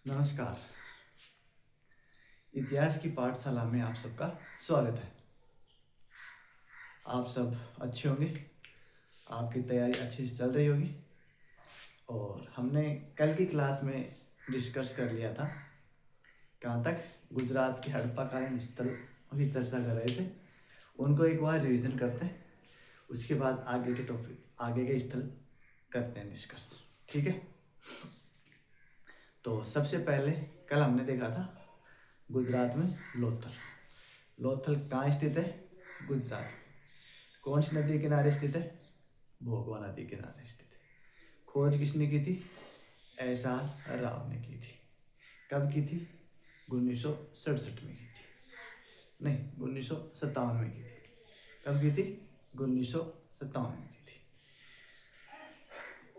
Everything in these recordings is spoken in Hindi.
नमस्कार। इतिहास की पाठशाला में आप सबका स्वागत है। आप सब अच्छे होंगे, आपकी तैयारी अच्छी से चल रही होगी। और हमने कल की क्लास में डिस्कस कर लिया था, कहाँ तक, गुजरात के हड़प्पाकालीन स्थल की चर्चा कर रहे थे। उनको एक बार रिवीजन करते हैं, उसके बाद आगे के टॉपिक, आगे के स्थल करते हैं डिस्कस। ठीक है। तो सबसे पहले कल हमने देखा था गुजरात में लोथल। लोथल कहाँ स्थित है? गुजरात में। कौन सी नदी के किनारे स्थित है? भोगवा नदी के किनारे स्थित है। खोज किसने की थी? एस.आर. राव ने की थी। कब की थी? 1967 में की थी, नहीं 1957 में की थी। कब की थी? 1957 में की थी।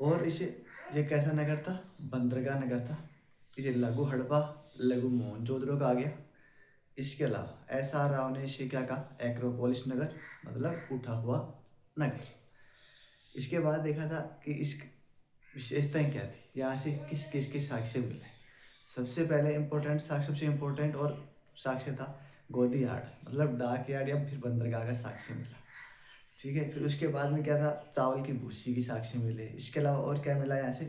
और इसे, ये कैसा नगर था? बंदरगाह नगर था। इसे लघु हड़प्पा, लघु मोहनजोदड़ो कहा गया। इसके अलावा एस.आर. राव ने इसे क्या कहा? एक्रोपोलिस नगर, मतलब उठा हुआ नगर। इसके बाद देखा था कि इस विशेषताएं क्या थी, यहाँ से किस किस के साक्ष्य मिले। सबसे पहले इम्पोर्टेंट साक्ष्य, सबसे इम्पोर्टेंट और साक्ष्य था गोदी यार्ड, मतलब डाक यार्ड या फिर बंदरगाह का साक्ष्य मिला। ठीक है। फिर उसके बाद में क्या था? चावल की भूसी की साक्ष्य मिले। इसके अलावा और क्या मिला यहाँ से?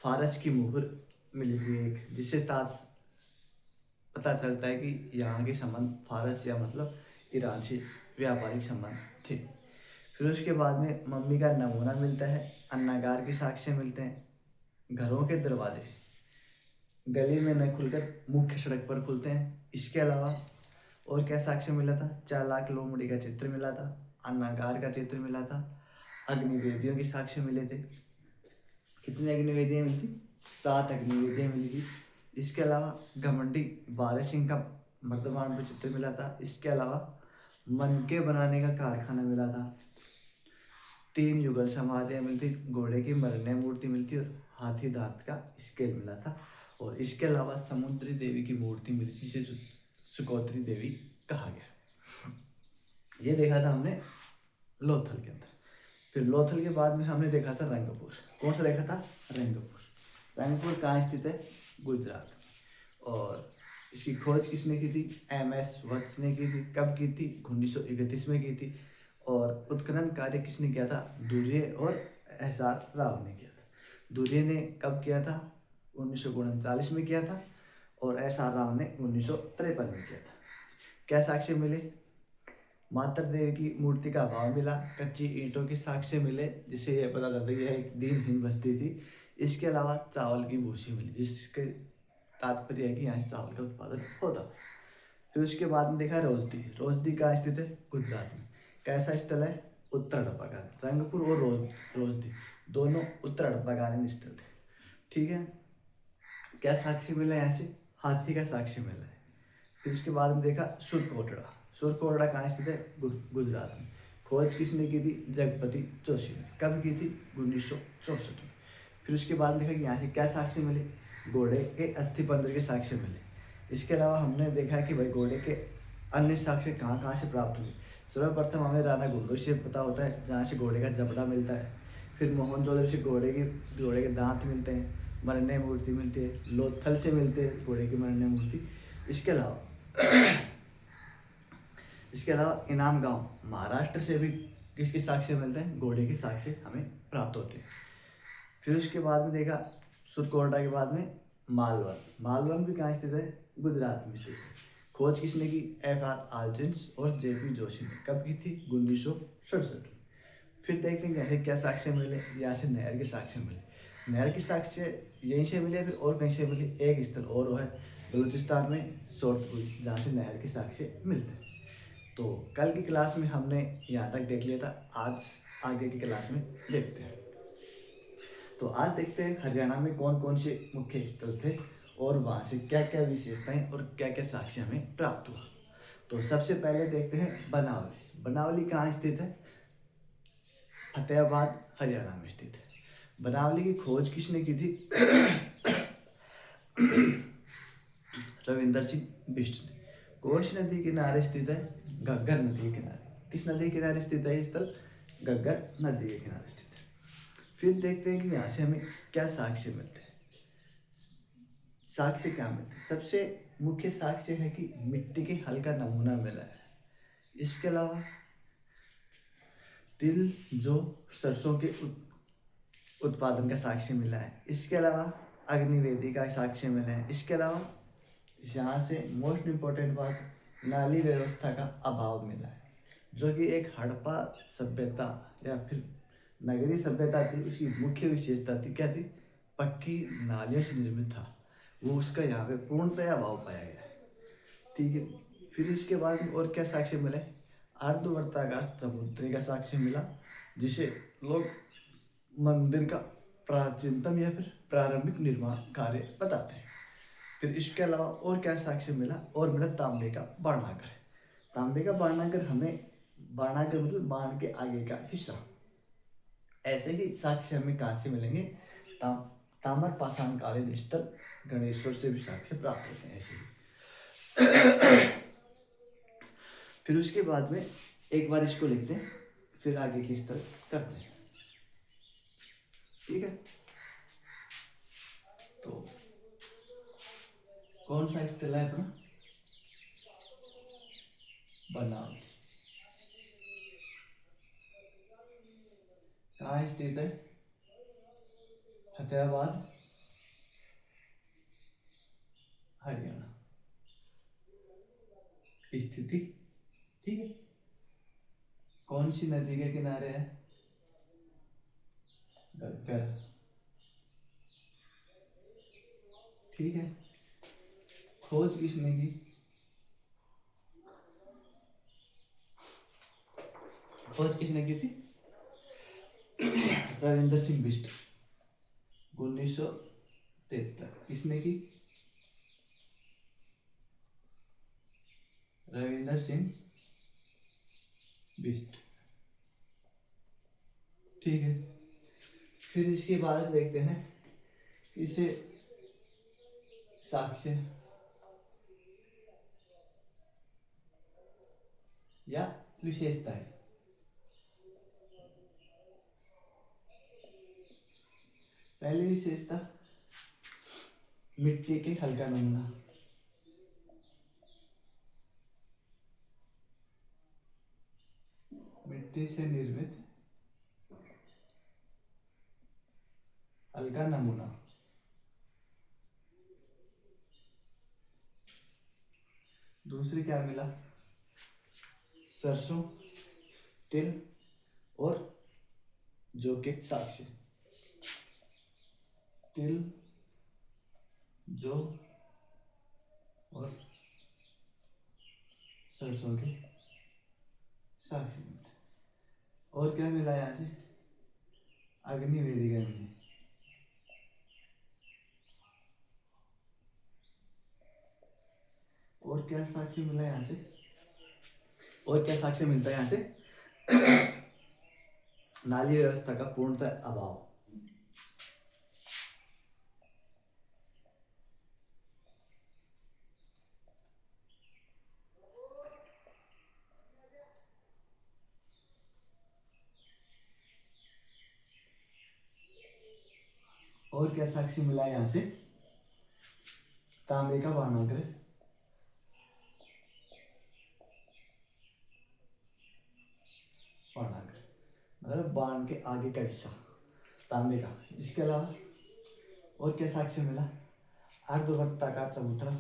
फारस की मुहर मिली थी एक, जिससे ताज पता चलता है कि यहाँ के संबंध फारस या मतलब ईरान से व्यापारिक संबंध थे। फिर उसके बाद में मम्मी का नमूना मिलता है, अन्नागार के साक्ष्य मिलते हैं, घरों के दरवाजे गली में न खुलकर मुख्य सड़क पर खुलते हैं। इसके अलावा और क्या साक्ष्य मिला था? चालाक लोमड़ी का चित्र मिला था, अन्नागार का चित्र मिला था, अग्निवेदियों के साक्ष्य मिले थे। कितनी अग्निवेदियाँ मिली थी? 7 अग्निवेदियाँ मिली थी। इसके अलावा घमंडी बारह सिंह का मर्दमान पर चित्र मिला था। इसके अलावा मनके बनाने का कारखाना मिला था। 3 युगल समाधियाँ मिलती, घोड़े की मरने मूर्ति मिलती और हाथी दांत का स्केल मिला था। और इसके अलावा समुद्री देवी की मूर्ति मिली, जिसे सुकोत्री देवी कहा गया। ये देखा था हमने लोथल के अंदर। फिर लोथल के बाद में हमने देखा था रंगपुर। कौन सा देखा था? रंगपुर। रंगपुर कहाँ स्थित है? गुजरात में। और इसकी खोज किसने की थी? एम.एस. वत्स ने की थी। कब की थी? 1931 में की थी। और उत्खनन कार्य किसने किया था? दुर्ये और एस.आर. राव ने किया था। दुर्ये ने कब किया था? 1939 में किया था। और एस.आर. राव ने 1953 में किया था। क्या साक्ष्य मिले? मातर देवी की मूर्ति का अभाव मिला, कच्ची ईंटों के साक्ष्य मिले, जिससे यह पता चलता है कि यह एक दीनहीन बस्ती थी। इसके अलावा चावल की भूसी मिली, जिसके तात्पर्य है कि यहाँ से चावल का उत्पादन होता था। फिर उसके बाद में देखा रोजदी। रोजदी कहाँ स्थित है? गुजरात में। कैसा स्थल है? उत्तर हड़प्पाकालीन। रंगपुर और रोजदी दोनों उत्तर हड़प्पाकालीन स्थल थे। ठीक है। क्या साक्ष्य मिला यहाँ से? हाथी का साक्ष्य मिला है। फिर उसके बाद में देखा सुरकोटड़ा। सुरकोटड़ा कहाँ स्थित है? गुजरात में। खोज किसने की थी? जगपति जोशी ने। कब की थी? 1964 में। फिर उसके बाद देखा कि यहाँ से क्या साक्ष्य मिले? घोड़े के अस्थि पंजर के साक्ष्य मिले। इसके अलावा हमने देखा कि भाई घोड़े के अन्य साक्ष्य कहाँ कहाँ से प्राप्त हुए। सर्वप्रथम हमें राणा घुंडू से पता होता है, जहाँ से घोड़े का जबड़ा मिलता है। फिर मोहनजोदड़ो से घोड़े के दांत मिलते हैं, मरने मूर्ति मिलती है। लोथल से मिलते हैं घोड़े की मरने मूर्ति। इसके अलावा इनाम गांव महाराष्ट्र से भी किसके साक्ष्य मिलते हैं? घोड़े के साक्ष्य हमें प्राप्त होते हैं। फिर उसके बाद में देखा सुरकोटड़ा के बाद में मालवन। मालवन भी कहाँ स्थित है? गुजरात में स्थित है। खोज किसने की? F.R. आल्जिन्स और J.P. जोशी ने। कब की थी? 1967 में। फिर देखते हैं यहाँ क्या साक्ष्य मिले। यहाँ से नहर के साक्ष्य मिले। नहर के साक्ष्य यहीं से मिले, फिर और कहीं से मिले? एक स्थल और वो है बलूचिस्तान में, शोरतपुर, जहाँ से नहर के साक्ष्य मिलते हैं। तो कल की क्लास में हमने यहाँ तक देख लिया था। आज आगे की क्लास में देखते हैं। तो आज देखते हैं हरियाणा में कौन कौन से मुख्य स्थल थे और वहाँ से क्या क्या विशेषताएं और क्या क्या साक्ष्य हमें प्राप्त हुआ। तो सबसे पहले देखते हैं बनावली। बनावली कहाँ स्थित है? फतेहाबाद, हरियाणा में स्थित है। बनावली की खोज किसने की थी? रविंदर सिंह बिष्ट ने। कौन सी नदी के किनारे स्थित है? घग्गर नदी के किनारे। किस नदी के किनारे स्थित है ये स्थल? घग्गर नदी के किनारे स्थित है। फिर देखते हैं कि यहाँ से हमें क्या साक्ष्य मिलते हैं। साक्ष्य क्या मिलते हैं? सबसे मुख्य साक्ष्य है कि मिट्टी के हल्का नमूना मिला है। इसके अलावा तिल जो सरसों के उत्पादन का साक्ष्य मिला है। इसके अलावा अग्निवेदी का साक्ष्य मिला है। इसके अलावा यहाँ से मोस्ट इम्पोर्टेंट बात, नाली व्यवस्था का अभाव मिला है, जो कि एक हड़प्पा सभ्यता या फिर नगरीय सभ्यता थी। उसकी मुख्य विशेषता थी क्या थी? पक्की नालियों से निर्मित था वो, उसका यहाँ पे पूर्णतया अभाव पाया गया है। ठीक है, फिर इसके बाद में और क्या साक्ष्य मिले? अर्धवर्ताकार चबूतरे का साक्ष्य मिला, जिसे लोग मंदिर का प्राचीनतम या फिर प्रारंभिक निर्माण कार्य बताते हैं। फिर इसके अलावा और क्या साक्ष्य मिला? और मिला तांबे का बारणागर। तांबे का बारणागर हमें, बारणागर मतलब बाण के आगे का हिस्सा। ऐसे ही साक्ष्य हमें कहाँ से मिलेंगे? ताम्र पाषाण कालीन स्थल गणेश्वर से भी साक्ष्य प्राप्त होते हैं ऐसे ही। फिर उसके बाद में एक बार इसको लिखते हैं, फिर आगे की स्थल करते हैं। ठीक है, तो कौन सा स्थल है अपना? बनावटी। कहाँ स्थित है? फतेहाबाद, हरियाणा स्थिति। ठीक है, कौन सी नदी के किनारे है? घग्गर। ठीक है, खोज किसने की? खोज किसने की थी? रविंद्र सिंह बिष्ट, 1973। किसने की? रविंद्र सिंह बिष्ट। ठीक है, फिर इसके बाद देखते हैं इसे साक्ष्य या विशेषता है। पहली विशेषता, मिट्टी के हल्का नमूना। मिट्टी से निर्मित हल्का नमूना। दूसरी क्या मिला? सरसों, तिल और जौ के साक्ष्य। तिल, जौ और सरसों के साक्ष्य मिलते। और क्या मिला यहाँ से? अग्निवेदिका मिली। और क्या साक्ष्य मिला यहाँ से? और क्या साक्ष्य मिलता है यहाँ से? नाली व्यवस्था का पूर्णतः अभाव। और क्या साक्ष्य मिला यहाँ से? तांबे का बारणाग्रह। बारणाग्रह मतलब बाण के आगे का हिस्सा तांबे का। इसके अलावा और क्या साक्ष्य मिला? अर्धवर्ताकार चबूतरा।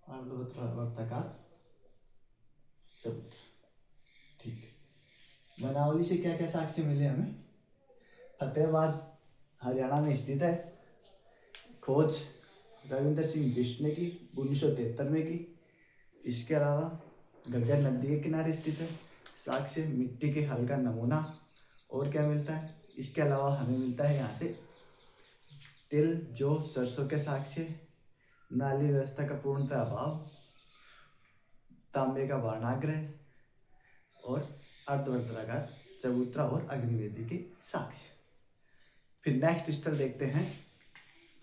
अर्धवर्ताकार चबूतरा। ठीक है, बनावली से क्या क्या साक्ष्य मिले हमें? फतेहाबाद हरियाणा में स्थित है। खोज रविंद्र सिंह बिष्ट ने की, 1973 में की। इसके अलावा घग्गर नदी के किनारे स्थित है। साक्ष्य मिट्टी के हल्का नमूना। और क्या मिलता है? इसके अलावा हमें मिलता है यहाँ से तिल, जौ, सरसों के साक्ष्य, नाली व्यवस्था का पूर्णतः अभाव, तांबे का बारणाग्रह और अर्धवर्ताकार चबूतरा और अग्निवेदी के साक्ष्य। फिर नेक्स्ट स्थल देखते हैं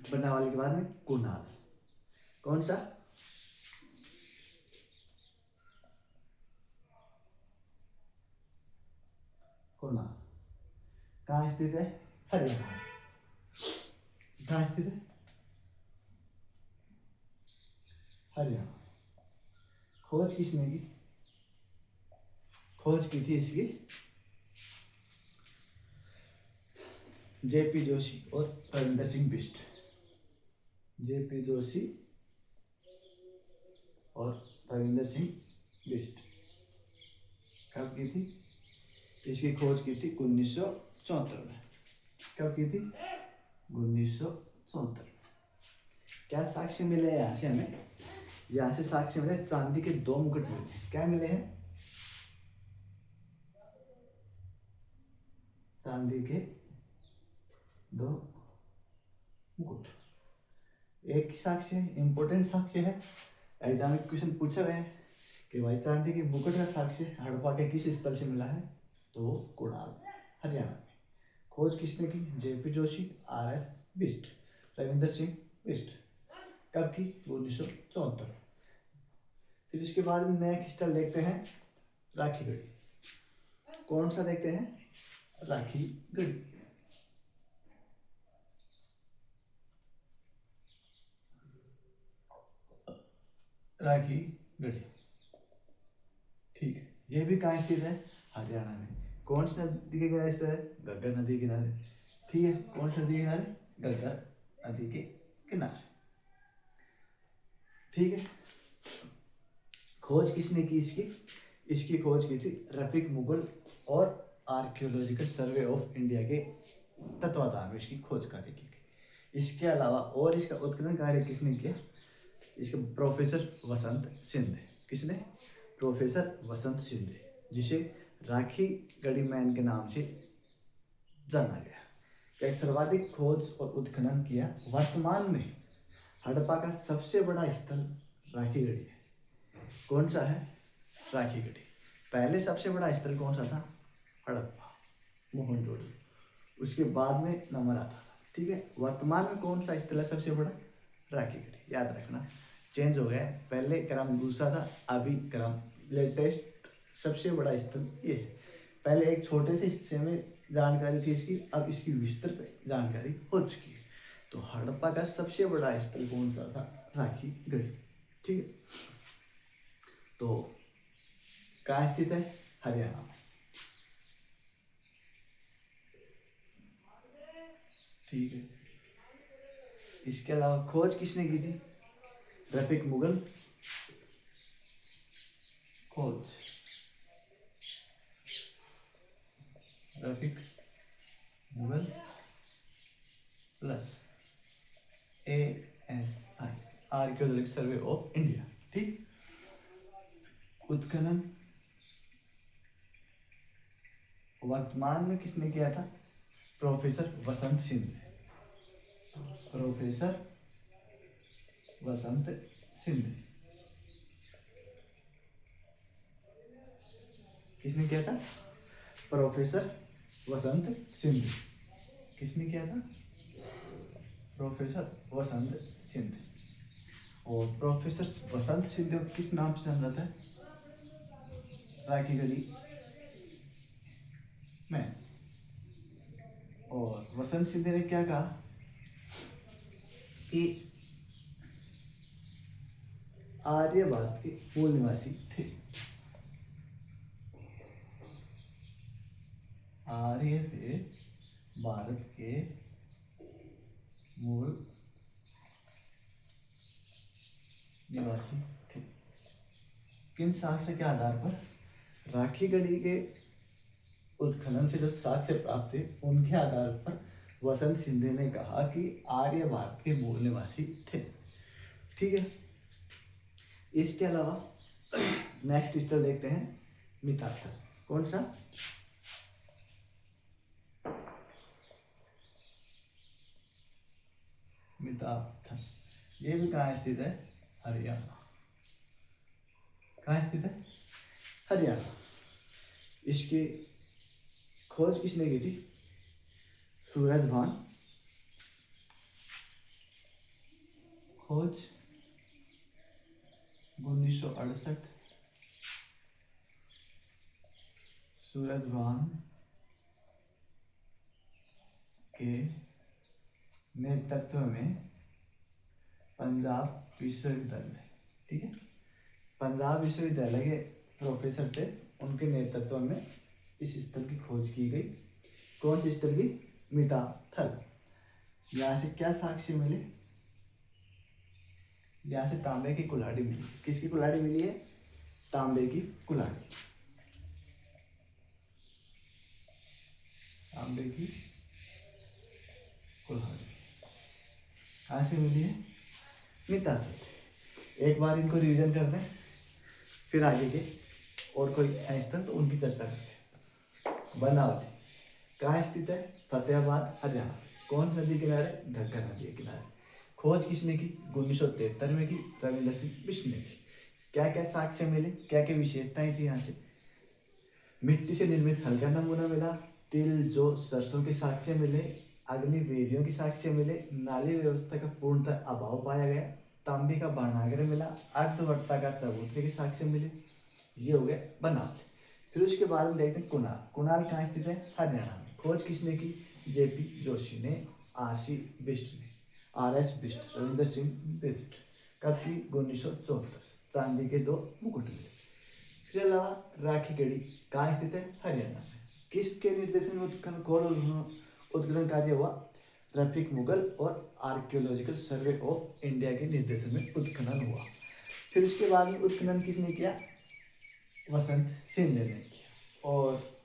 बनावली के बाद में, कुनाल। कौन सा? कुनाल कहाँ स्थित है? हरियाणा। कहाँ स्थित है? हरियाणा। खोज किसने की? खोज की थी इसकी जेपी जोशी और रविंदर सिंह बिष्ट। जेपी जोशी और रविंदर सिंह बिष्ट। कब की थी? इसकी खोज की थी 1974 में। कब की थी? 1974। क्या साक्ष्य मिले यहाँ से हमें? यहाँ से साक्ष्य मिले चांदी के 2 मुकुट मिले। क्या मिले हैं? चांदी के 2 मुकुट। एक साक्ष्य है, इंपॉर्टेंट साक्ष्य है, एग्जाम में क्वेश्चन पूछा गया है कि भाई चांदी के मुकुट का साक्ष्य हड़प्पा के किस स्थल से मिला है? तो कुणाल, हरियाणा में। खोज किसने की? JP Joshi, RS. बिष्ट, रविंदर सिंह बिष्ट। कब की? 1974। फिर इसके बाद में नेक्स्ट स्थल देखते हैं राखी गढ़ी। कौन सा देखते हैं? राखी गढ़ी। राखी गढ़ी, ठीक है। ये भी कहाँ स्थित है? हरियाणा में। कौन सी नदी के किनारे स्थित है? घग्गर नदी के किनारे। ठीक है, कौन सी नदी के किनारे? घग्गर नदी के किनारे। ठीक है। खोज किसने की इसकी? इसकी खोज की थी रफीक मुगल और आर्कियोलॉजिकल सर्वे ऑफ इंडिया के तत्वाधान में इसकी खोज कार्य की गई। इसके अलावा और इसका उत्खनन कार्य किसने किया? इसके प्रोफेसर वसंत सिंधे। किसने? प्रोफेसर वसंत सिंधे, जिसे राखी गढ़ी मैन के नाम से जाना गया। एक सर्वाधिक खोज और उत्खनन किया। वर्तमान में हड़प्पा का सबसे बड़ा स्थल राखी गढ़ी है। कौन सा है? राखी गढ़ी। पहले सबसे बड़ा स्थल कौन सा था? हड़प्पा, मोहनजोदड़ो। उसके बाद में नंबर आता था। ठीक है, वर्तमान में कौन सा स्थल है सबसे बड़ा? राखी गढ़ी। याद रखना, चेंज हो गया है, पहले क्रम दूसरा था, अभी क्रम लेटेस्ट सबसे बड़ा स्थल ये है। पहले एक छोटे से हिस्से में जानकारी थी इसकी, अब इसकी विस्तृत जानकारी हो चुकी है। तो हड़प्पा का सबसे बड़ा स्थल कौन सा था? राखी गढ़ी। ठीक है, तो कहाँ स्थित है? हरियाणा में। ठीक है, इसके अलावा खोज किसने की थी? रफीक मुगल। खोज Rafiq Mughal plus ASI, archaeological survey of India. ठीक। उत्खनन वर्तमान में किसने किया था? प्रोफेसर वसंत सिंधे। प्रोफेसर वसंत सिंधे। किसने किया था? प्रोफेसर वसंत सिंधे। किसने किया था? प्रोफेसर वसंत सिंधे। और प्रोफेसर वसंत सिंधे को किस नाम से जाना जाता है? राखी गढ़ी में। और वसंत सिंधे ने क्या कहा कि आर्य भारत के मूल निवासी थे। आर्य थे भारत के मूल निवासी थे। किन साक्ष्य के आधार पर? राखी गढ़ी के उत्खनन से जो साक्ष्य प्राप्त हुए उनके आधार पर वसंत सिंधे ने कहा कि आर्य भारत के मूल निवासी थे। ठीक है, इसके अलावा नेक्स्ट स्थल देखते हैं मिताथल। कौन सा? मिताथल। ये भी कहाँ स्थित है? हरियाणा। कहाँ स्थित है? हरियाणा। इसकी खोज किसने की थी? सूरजभान। खोज 1968। सूरजभान के नेतृत्व में पंजाब विश्वविद्यालय, ठीक है, पंजाब विश्वविद्यालय के प्रोफेसर थे, उनके नेतृत्व में इस स्थल की खोज की गई। कौन सी स्थल की? मिता थल। यहाँ से क्या साक्ष्य मिले? यहाँ से तांबे की कुल्हाड़ी मिली। किसकी कुल्हाड़ी मिली है? तांबे की कुल्हाड़ी, तांबे की कुल्हाड़ी कहाँ से मिली है? मिता थल से। एक बार इनको रिवीजन कर दें, फिर आगे के और कोई स्थल तो उनकी चर्चा करते हैं। बनावली कहाँ स्थित है? फतेहाबाद हरियाणा। कौन सी नदी किनारे? घग्गर नदी के किनारे। खोज किसने की? 1973 में की, रविंद्र सिंह बिष्ट ने की। क्या क्या साक्ष्य मिले, क्या क्या विशेषताएं थी? यहाँ से मिट्टी से निर्मित हल्का नमूना मिला, तिल जौ सरसों के साक्ष्य मिले, अग्नि वेदियों के साक्ष्य मिले, नाली व्यवस्था का पूर्णतः अभाव पाया गया, तांबे का वर्णाग्र मिला, अर्धवर्ताकार चबूतरे के साक्ष्य मिले। ये हो गया बनावली। फिर उसके बाद में देखते हैं कुणाल। कुणाल कहाँ स्थित है? हरियाणा में। खोज किसने की? जेपी जोशी ने, आरसी बिष्ट ने, आरएस बिष्ट, रविंद्र सिंह बिष्ट। कब की? 1974। चांदी के 2 मुकुट मिले। इसके अलावा राखी गढ़ी कहाँ स्थित है? हरियाणा में। किसके निर्देशन में उत्खनन खोज और उत्खनन कार्य हुआ? रफीक मुगल और आर्कियोलॉजिकल सर्वे ऑफ इंडिया के निर्देशन में उत्खनन हुआ। फिर उसके बाद में उत्खनन किसने किया? वसंत सिंह ने किया, और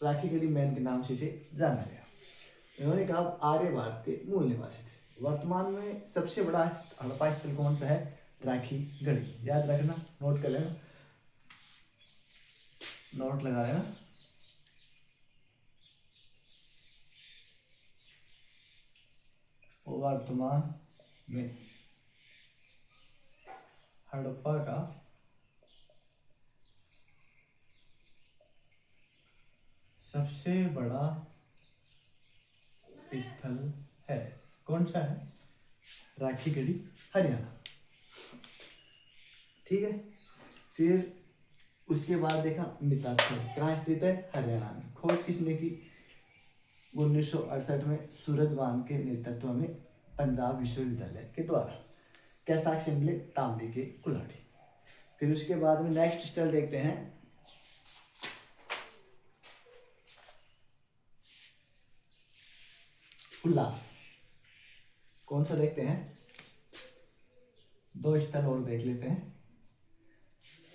राखी गढ़ी मैन के नाम से इसे जाना गया। इन्होंने कहा आर्य भारत के मूल निवासी थे। वर्तमान में सबसे बड़ा हड़प्पा स्थल कौन सा है? राखी गढ़ी। याद रखना, नोट कर लेना, नोट लगा लेना। वर्तमान में हड़प्पा का सबसे बड़ा स्थल है। कौन सा है? राखी गढ़ी, हरियाणा, ठीक है। फिर उसके बाद देखा मिता थल कहाँ स्थित है? हरियाणा में। खोज किसने की? 1968 में सूरजवान के नेतृत्व में पंजाब विश्वविद्यालय के द्वारा। क्या साक्ष्य मिले? तांबे के कुल्हाड़ी। फिर उसके बाद में नेक्स्ट स्थल देखते हैं हुल्लास। कौन सा देखते हैं? 2 स्थल और देख लेते हैं।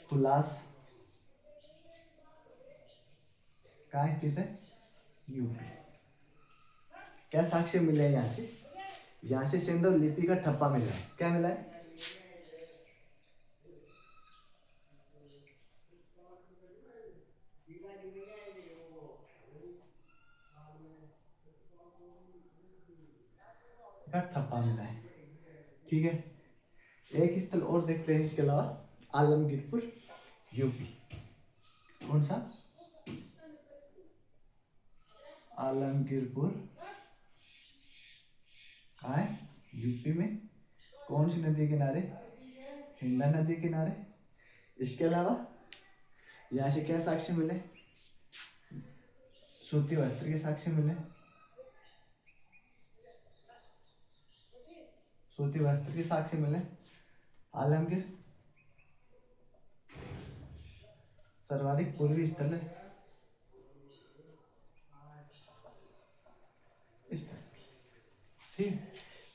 हुल्लास कहाँ स्थित है? यूपी। क्या साक्ष्य मिले हैं यहाँ से? यहाँ से सिंधु लिपि का ठप्पा मिला है। क्या मिला है? का ठप्पा मिला है, ठीक है। एक स्थल और देखते हैं इसके अलावा, आलमगीरपुर यूपी। कौन सा? आलमगीरपुर कहाँ है? यूपी में। कौन सी नदी किनारे? हिंडा नदी किनारे। इसके अलावा यहाँ से क्या साक्ष्य मिले? सूती वस्त्र के साक्ष्य मिले, सूती वस्त्र के साक्ष्य मिले। आलमगीर सर्वाधिक पूर्वी स्थल है, ठीक।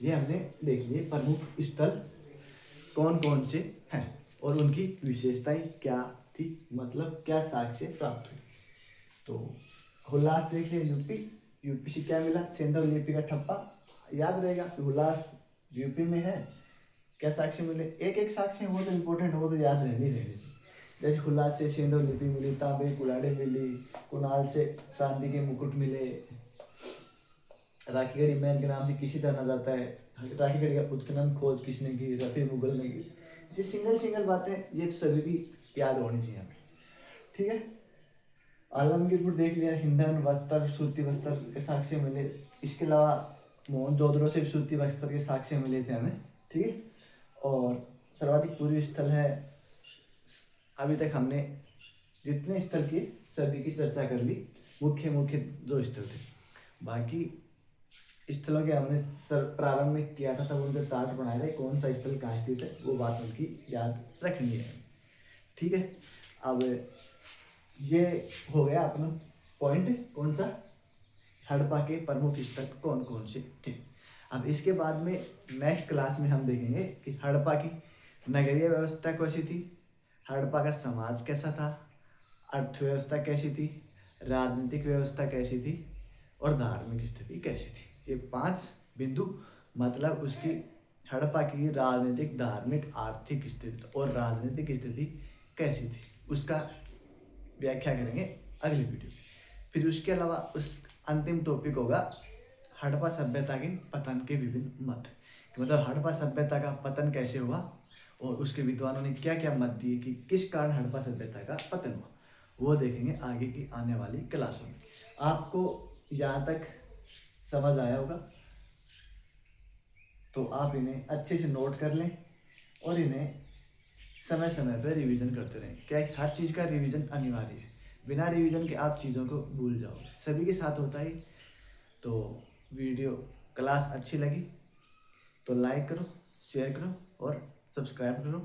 ये हमने देख लिए प्रमुख स्थल कौन कौन से हैं और उनकी विशेषताएं क्या थी, मतलब क्या साक्ष्य प्राप्त हुई। तो हुल्लास देख लिया यूपी। यूपी से क्या मिला? सिंधु लिपि का ठप्पा। याद रहेगा कि हुल्लास यूपी में है। क्या साक्ष्य मिले? एक एक साक्ष्य वो तो इम्पोर्टेंट, हो तो याद रहनी चाहिए। जैसे हुल्लास से सिंधु लिपि मिली, तांबे की कुल्हाड़ी मिली, कुणाल से चांदी के मुकुट मिले, राखी गढ़ी मैन के नाम से किसी जाना जाता है, राखी गढ़ी का उत्खनन खोज किसने की? रफी मुगल ने की। ये सिंगल सिंगल बातें, ये तो सभी की याद होनी चाहिए हमें, ठीक है। आलमगीरपुर देख लिया, हिंडन वस्त्र, सूती वस्त्र के साक्ष्य मिले। इसके अलावा मोहनजोदड़ो से भी सूती वस्त्र के साक्ष्य मिले थे हमें, ठीक है। और सर्वाधिक पूर्वी स्थल है, अभी तक हमने जितने स्थल की सभी की चर्चा कर ली। मुख्य मुख्य 2 स्थल थे। बाकी स्थलों के हमने सर प्रारंभ में किया था, तब उनके चार्ट बनाए थे, कौन सा स्थल कहाँ स्थित है, वो बात उनकी याद रखनी है। ठीक है, अब ये हो गया अपना पॉइंट, कौन सा, हड़प्पा के प्रमुख स्थल कौन कौन से थे। अब इसके बाद में नेक्स्ट क्लास में हम देखेंगे कि हड़प्पा की नगरीय व्यवस्था कैसी थी, हड़प्पा का समाज कैसा था, अर्थव्यवस्था कैसी थी, राजनीतिक व्यवस्था कैसी थी और धार्मिक स्थिति कैसी थी। ये 5 बिंदु, मतलब उसकी हड़प्पा की राजनीतिक, धार्मिक, आर्थिक स्थिति और राजनीतिक स्थिति कैसी थी, उसका व्याख्या करेंगे अगली वीडियो। फिर उसके अलावा उस अंतिम टॉपिक होगा हड़प्पा सभ्यता के पतन के विभिन्न मत, मतलब हड़प्पा सभ्यता का पतन कैसे हुआ और उसके विद्वानों ने क्या क्या मत दिए कि किस कारण हड़प्पा सभ्यता का पतन हुआ, वो देखेंगे आगे की आने वाली क्लासों में। आपको यहाँ तक समझ आया होगा तो आप इन्हें अच्छे से नोट कर लें और इन्हें समय समय पर रिवीजन करते रहें। क्या है, हर चीज़ का रिवीजन अनिवार्य है, बिना रिवीजन के आप चीज़ों को भूल जाओगे, सभी के साथ होता है। तो वीडियो क्लास अच्छी लगी तो लाइक करो, शेयर करो और सब्सक्राइब करो।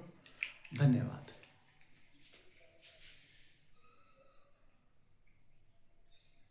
धन्यवाद।